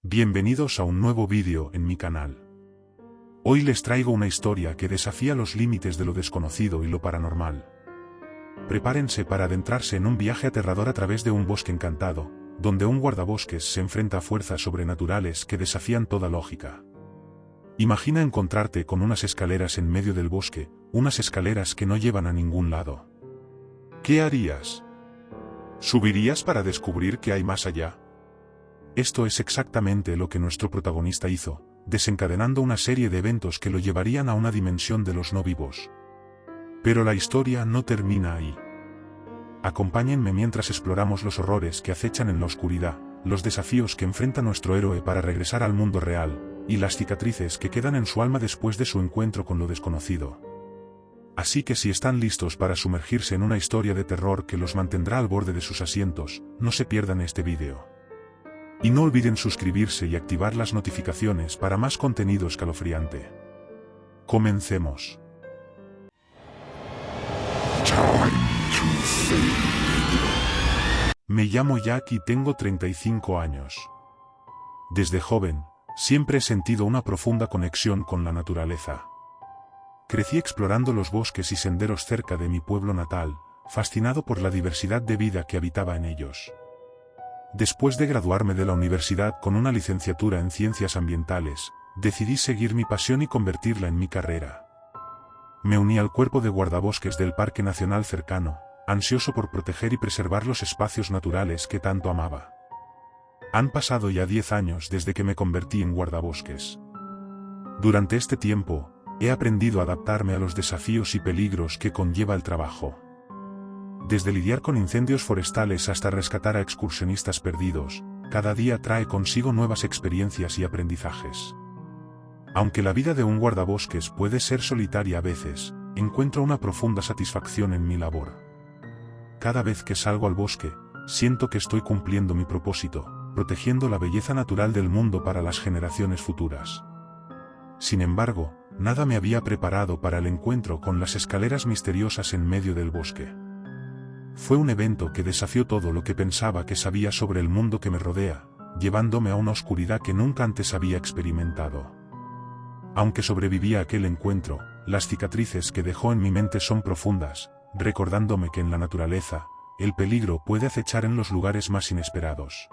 Bienvenidos a un nuevo vídeo en mi canal. Hoy les traigo una historia que desafía los límites de lo desconocido y lo paranormal. Prepárense para adentrarse en un viaje aterrador a través de un bosque encantado, donde un guardabosques se enfrenta a fuerzas sobrenaturales que desafían toda lógica. Imagina encontrarte con unas escaleras en medio del bosque, unas escaleras que no llevan a ningún lado. ¿Qué harías? ¿Subirías para descubrir qué hay más allá? Esto es exactamente lo que nuestro protagonista hizo, desencadenando una serie de eventos que lo llevarían a una dimensión de los no vivos. Pero la historia no termina ahí. Acompáñenme mientras exploramos los horrores que acechan en la oscuridad, los desafíos que enfrenta nuestro héroe para regresar al mundo real, y las cicatrices que quedan en su alma después de su encuentro con lo desconocido. Así que si están listos para sumergirse en una historia de terror que los mantendrá al borde de sus asientos, no se pierdan este vídeo. Y no olviden suscribirse y activar las notificaciones para más contenido escalofriante. Comencemos. Me llamo Jack y tengo 35 años. Desde joven, siempre he sentido una profunda conexión con la naturaleza. Crecí explorando los bosques y senderos cerca de mi pueblo natal, fascinado por la diversidad de vida que habitaba en ellos. Después de graduarme de la universidad con una licenciatura en ciencias ambientales, decidí seguir mi pasión y convertirla en mi carrera. Me uní al cuerpo de guardabosques del Parque Nacional cercano, ansioso por proteger y preservar los espacios naturales que tanto amaba. Han pasado ya 10 años desde que me convertí en guardabosques. Durante este tiempo, he aprendido a adaptarme a los desafíos y peligros que conlleva el trabajo. Desde lidiar con incendios forestales hasta rescatar a excursionistas perdidos, cada día trae consigo nuevas experiencias y aprendizajes. Aunque la vida de un guardabosques puede ser solitaria a veces, encuentro una profunda satisfacción en mi labor. Cada vez que salgo al bosque, siento que estoy cumpliendo mi propósito, protegiendo la belleza natural del mundo para las generaciones futuras. Sin embargo, nada me había preparado para el encuentro con las escaleras misteriosas en medio del bosque. Fue un evento que desafió todo lo que pensaba que sabía sobre el mundo que me rodea, llevándome a una oscuridad que nunca antes había experimentado. Aunque sobreviví a aquel encuentro, las cicatrices que dejó en mi mente son profundas, recordándome que en la naturaleza, el peligro puede acechar en los lugares más inesperados.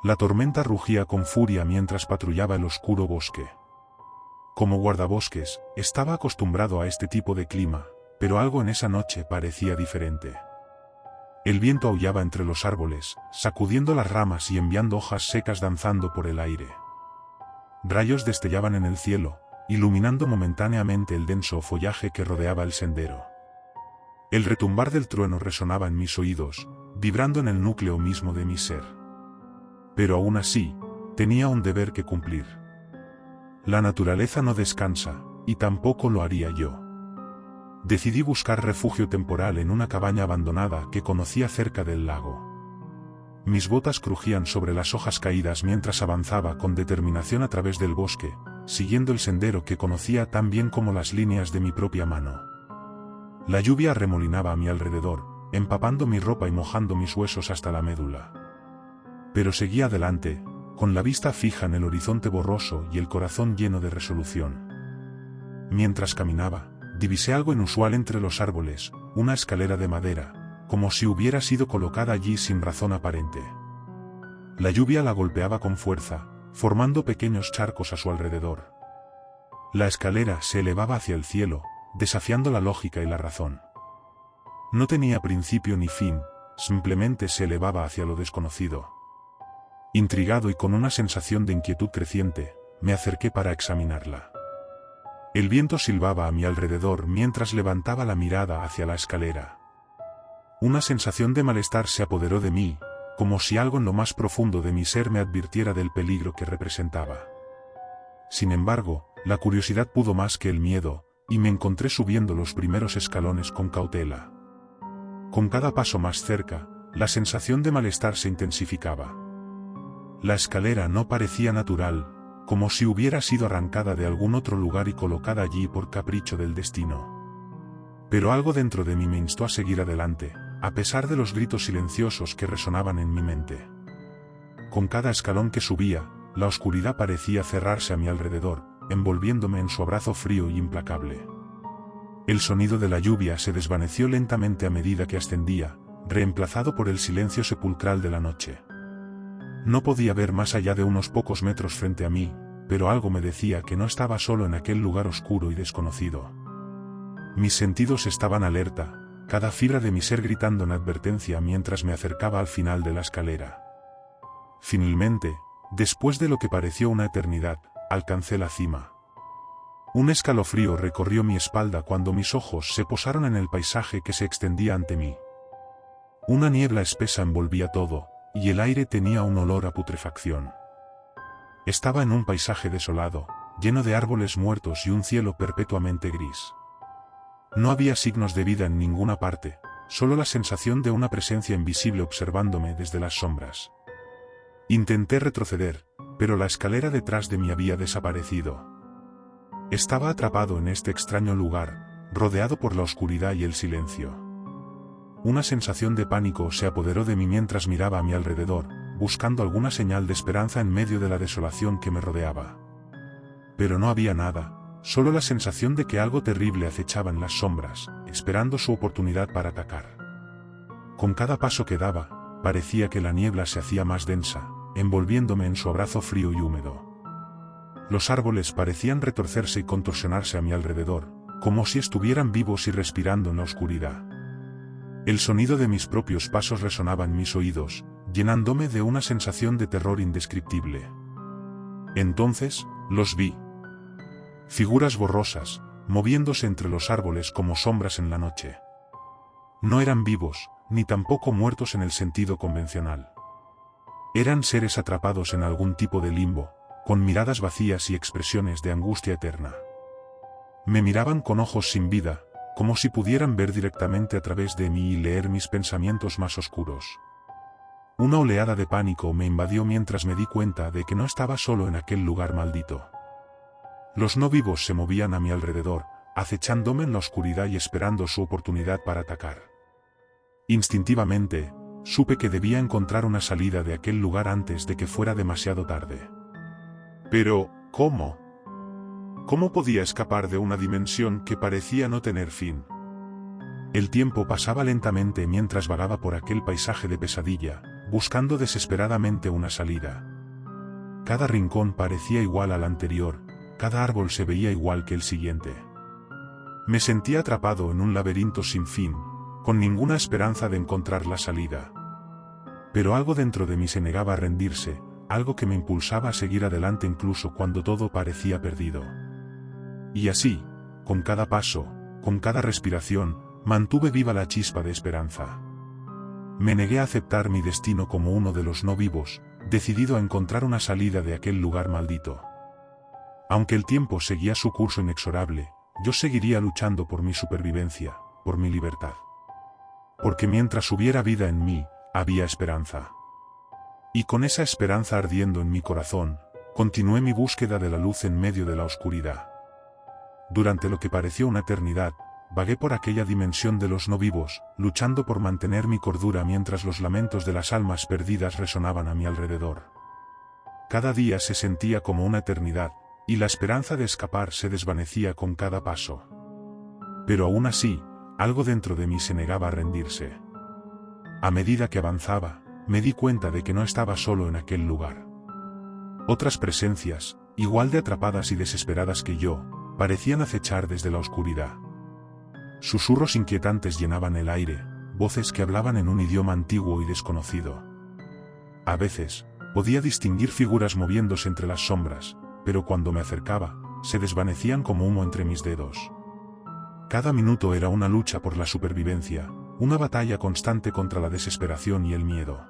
La tormenta rugía con furia mientras patrullaba el oscuro bosque. Como guardabosques, estaba acostumbrado a este tipo de clima, pero algo en esa noche parecía diferente. El viento aullaba entre los árboles, sacudiendo las ramas y enviando hojas secas danzando por el aire. Rayos destellaban en el cielo, iluminando momentáneamente el denso follaje que rodeaba el sendero. El retumbar del trueno resonaba en mis oídos, vibrando en el núcleo mismo de mi ser. Pero aún así, tenía un deber que cumplir. La naturaleza no descansa, y tampoco lo haría yo. Decidí buscar refugio temporal en una cabaña abandonada que conocía cerca del lago. Mis botas crujían sobre las hojas caídas mientras avanzaba con determinación a través del bosque, siguiendo el sendero que conocía tan bien como las líneas de mi propia mano. La lluvia arremolinaba a mi alrededor, empapando mi ropa y mojando mis huesos hasta la médula. Pero seguí adelante, con la vista fija en el horizonte borroso y el corazón lleno de resolución. Mientras caminaba, divisé algo inusual entre los árboles, una escalera de madera, como si hubiera sido colocada allí sin razón aparente. La lluvia la golpeaba con fuerza, formando pequeños charcos a su alrededor. La escalera se elevaba hacia el cielo, desafiando la lógica y la razón. No tenía principio ni fin, simplemente se elevaba hacia lo desconocido. Intrigado y con una sensación de inquietud creciente, me acerqué para examinarla. El viento silbaba a mi alrededor mientras levantaba la mirada hacia la escalera. Una sensación de malestar se apoderó de mí, como si algo en lo más profundo de mi ser me advirtiera del peligro que representaba. Sin embargo, la curiosidad pudo más que el miedo, y me encontré subiendo los primeros escalones con cautela. Con cada paso más cerca, la sensación de malestar se intensificaba. La escalera no parecía natural, como si hubiera sido arrancada de algún otro lugar y colocada allí por capricho del destino. Pero algo dentro de mí me instó a seguir adelante, a pesar de los gritos silenciosos que resonaban en mi mente. Con cada escalón que subía, la oscuridad parecía cerrarse a mi alrededor, envolviéndome en su abrazo frío y implacable. El sonido de la lluvia se desvaneció lentamente a medida que ascendía, reemplazado por el silencio sepulcral de la noche. No podía ver más allá de unos pocos metros frente a mí, pero algo me decía que no estaba solo en aquel lugar oscuro y desconocido. Mis sentidos estaban alerta, cada fibra de mi ser gritando en advertencia mientras me acercaba al final de la escalera. Finalmente, después de lo que pareció una eternidad, alcancé la cima. Un escalofrío recorrió mi espalda cuando mis ojos se posaron en el paisaje que se extendía ante mí. Una niebla espesa envolvía todo, y el aire tenía un olor a putrefacción. Estaba en un paisaje desolado, lleno de árboles muertos y un cielo perpetuamente gris. No había signos de vida en ninguna parte, solo la sensación de una presencia invisible observándome desde las sombras. Intenté retroceder, pero la escalera detrás de mí había desaparecido. Estaba atrapado en este extraño lugar, rodeado por la oscuridad y el silencio. Una sensación de pánico se apoderó de mí mientras miraba a mi alrededor, buscando alguna señal de esperanza en medio de la desolación que me rodeaba. Pero no había nada, solo la sensación de que algo terrible acechaba en las sombras, esperando su oportunidad para atacar. Con cada paso que daba, parecía que la niebla se hacía más densa, envolviéndome en su abrazo frío y húmedo. Los árboles parecían retorcerse y contorsionarse a mi alrededor, como si estuvieran vivos y respirando en la oscuridad. El sonido de mis propios pasos resonaba en mis oídos, llenándome de una sensación de terror indescriptible. Entonces, los vi. Figuras borrosas, moviéndose entre los árboles como sombras en la noche. No eran vivos, ni tampoco muertos en el sentido convencional. Eran seres atrapados en algún tipo de limbo, con miradas vacías y expresiones de angustia eterna. Me miraban con ojos sin vida, como si pudieran ver directamente a través de mí y leer mis pensamientos más oscuros. Una oleada de pánico me invadió mientras me di cuenta de que no estaba solo en aquel lugar maldito. Los no vivos se movían a mi alrededor, acechándome en la oscuridad y esperando su oportunidad para atacar. Instintivamente, supe que debía encontrar una salida de aquel lugar antes de que fuera demasiado tarde. Pero, ¿cómo? ¿Cómo podía escapar de una dimensión que parecía no tener fin? El tiempo pasaba lentamente mientras vagaba por aquel paisaje de pesadilla, buscando desesperadamente una salida. Cada rincón parecía igual al anterior, cada árbol se veía igual que el siguiente. Me sentía atrapado en un laberinto sin fin, con ninguna esperanza de encontrar la salida. Pero algo dentro de mí se negaba a rendirse, algo que me impulsaba a seguir adelante incluso cuando todo parecía perdido. Y así, con cada paso, con cada respiración, mantuve viva la chispa de esperanza. Me negué a aceptar mi destino como uno de los no vivos, decidido a encontrar una salida de aquel lugar maldito. Aunque el tiempo seguía su curso inexorable, yo seguiría luchando por mi supervivencia, por mi libertad. Porque mientras hubiera vida en mí, había esperanza. Y con esa esperanza ardiendo en mi corazón, continué mi búsqueda de la luz en medio de la oscuridad. Durante lo que pareció una eternidad, vagué por aquella dimensión de los no vivos, luchando por mantener mi cordura mientras los lamentos de las almas perdidas resonaban a mi alrededor. Cada día se sentía como una eternidad, y la esperanza de escapar se desvanecía con cada paso. Pero aún así, algo dentro de mí se negaba a rendirse. A medida que avanzaba, me di cuenta de que no estaba solo en aquel lugar. Otras presencias, igual de atrapadas y desesperadas que yo, parecían acechar desde la oscuridad. Susurros inquietantes llenaban el aire, voces que hablaban en un idioma antiguo y desconocido. A veces, podía distinguir figuras moviéndose entre las sombras, pero cuando me acercaba, se desvanecían como humo entre mis dedos. Cada minuto era una lucha por la supervivencia, una batalla constante contra la desesperación y el miedo.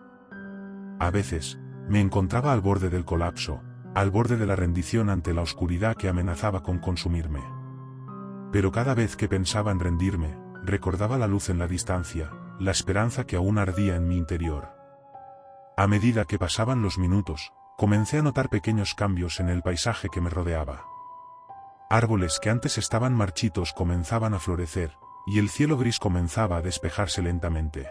A veces, me encontraba al borde del colapso, al borde de la rendición ante la oscuridad que amenazaba con consumirme. Pero cada vez que pensaba en rendirme, recordaba la luz en la distancia, la esperanza que aún ardía en mi interior. A medida que pasaban los minutos, comencé a notar pequeños cambios en el paisaje que me rodeaba. Árboles que antes estaban marchitos comenzaban a florecer, y el cielo gris comenzaba a despejarse lentamente.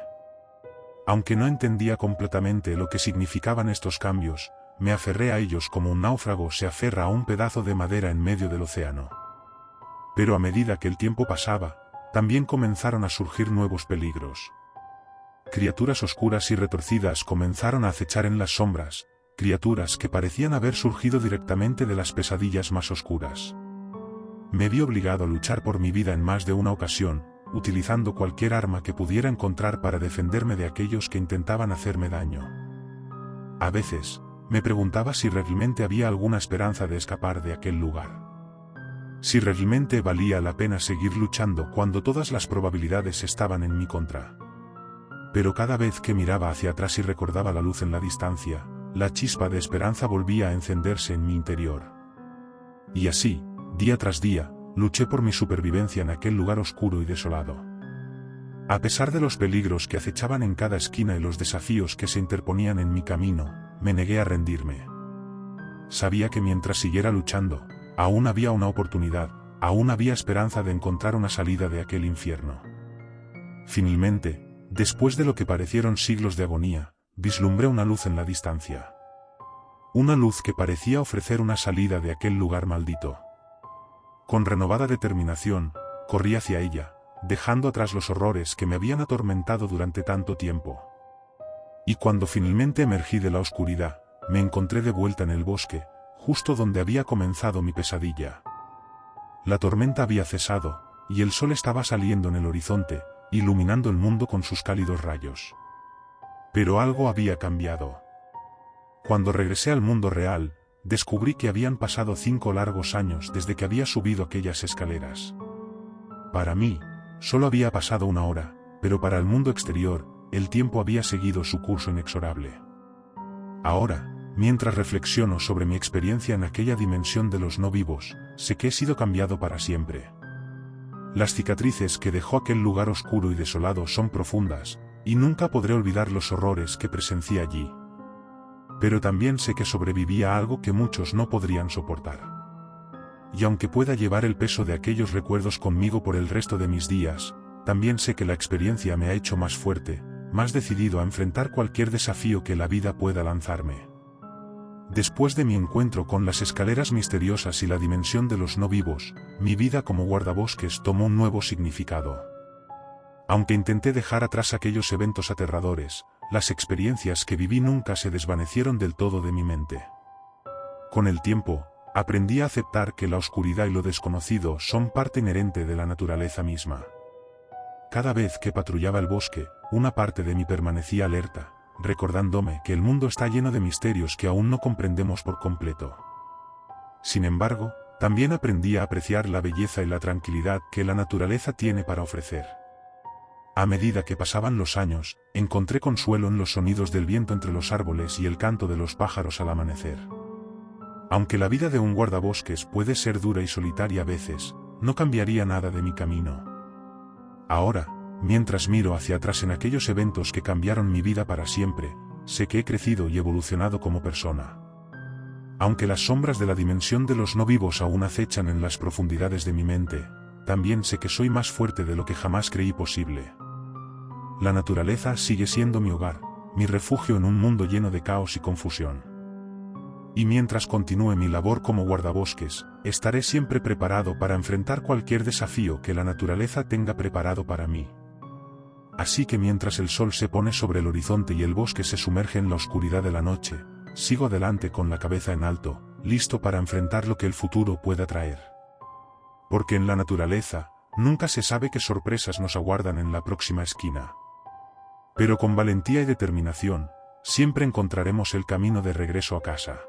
Aunque no entendía completamente lo que significaban estos cambios, me aferré a ellos como un náufrago se aferra a un pedazo de madera en medio del océano. Pero a medida que el tiempo pasaba, también comenzaron a surgir nuevos peligros. Criaturas oscuras y retorcidas comenzaron a acechar en las sombras, criaturas que parecían haber surgido directamente de las pesadillas más oscuras. Me vi obligado a luchar por mi vida en más de una ocasión, utilizando cualquier arma que pudiera encontrar para defenderme de aquellos que intentaban hacerme daño. A veces, me preguntaba si realmente había alguna esperanza de escapar de aquel lugar. Si realmente valía la pena seguir luchando cuando todas las probabilidades estaban en mi contra. Pero cada vez que miraba hacia atrás y recordaba la luz en la distancia, la chispa de esperanza volvía a encenderse en mi interior. Y así, día tras día, luché por mi supervivencia en aquel lugar oscuro y desolado. A pesar de los peligros que acechaban en cada esquina y los desafíos que se interponían en mi camino, me negué a rendirme. Sabía que mientras siguiera luchando, aún había una oportunidad, aún había esperanza de encontrar una salida de aquel infierno. Finalmente, después de lo que parecieron siglos de agonía, vislumbré una luz en la distancia. Una luz que parecía ofrecer una salida de aquel lugar maldito. Con renovada determinación, corrí hacia ella, dejando atrás los horrores que me habían atormentado durante tanto tiempo. Y cuando finalmente emergí de la oscuridad, me encontré de vuelta en el bosque, justo donde había comenzado mi pesadilla. La tormenta había cesado, y el sol estaba saliendo en el horizonte, iluminando el mundo con sus cálidos rayos. Pero algo había cambiado. Cuando regresé al mundo real, descubrí que habían pasado 5 largos años desde que había subido aquellas escaleras. Para mí, solo había pasado 1 hora, pero para el mundo exterior, el tiempo había seguido su curso inexorable. Ahora, mientras reflexiono sobre mi experiencia en aquella dimensión de los no vivos, sé que he sido cambiado para siempre. Las cicatrices que dejó aquel lugar oscuro y desolado son profundas, y nunca podré olvidar los horrores que presencié allí. Pero también sé que sobreviví a algo que muchos no podrían soportar. Y aunque pueda llevar el peso de aquellos recuerdos conmigo por el resto de mis días, también sé que la experiencia me ha hecho más fuerte, más decidido a enfrentar cualquier desafío que la vida pueda lanzarme. Después de mi encuentro con las escaleras misteriosas y la dimensión de los no vivos, mi vida como guardabosques tomó un nuevo significado. Aunque intenté dejar atrás aquellos eventos aterradores, las experiencias que viví nunca se desvanecieron del todo de mi mente. Con el tiempo, aprendí a aceptar que la oscuridad y lo desconocido son parte inherente de la naturaleza misma. Cada vez que patrullaba el bosque, una parte de mí permanecía alerta, recordándome que el mundo está lleno de misterios que aún no comprendemos por completo. Sin embargo, también aprendí a apreciar la belleza y la tranquilidad que la naturaleza tiene para ofrecer. A medida que pasaban los años, encontré consuelo en los sonidos del viento entre los árboles y el canto de los pájaros al amanecer. Aunque la vida de un guardabosques puede ser dura y solitaria a veces, no cambiaría nada de mi camino. Ahora, mientras miro hacia atrás en aquellos eventos que cambiaron mi vida para siempre, sé que he crecido y evolucionado como persona. Aunque las sombras de la dimensión de los no vivos aún acechan en las profundidades de mi mente, también sé que soy más fuerte de lo que jamás creí posible. La naturaleza sigue siendo mi hogar, mi refugio en un mundo lleno de caos y confusión. Y mientras continúe mi labor como guardabosques, estaré siempre preparado para enfrentar cualquier desafío que la naturaleza tenga preparado para mí. Así que mientras el sol se pone sobre el horizonte y el bosque se sumerge en la oscuridad de la noche, sigo adelante con la cabeza en alto, listo para enfrentar lo que el futuro pueda traer. Porque en la naturaleza, nunca se sabe qué sorpresas nos aguardan en la próxima esquina. Pero con valentía y determinación, siempre encontraremos el camino de regreso a casa.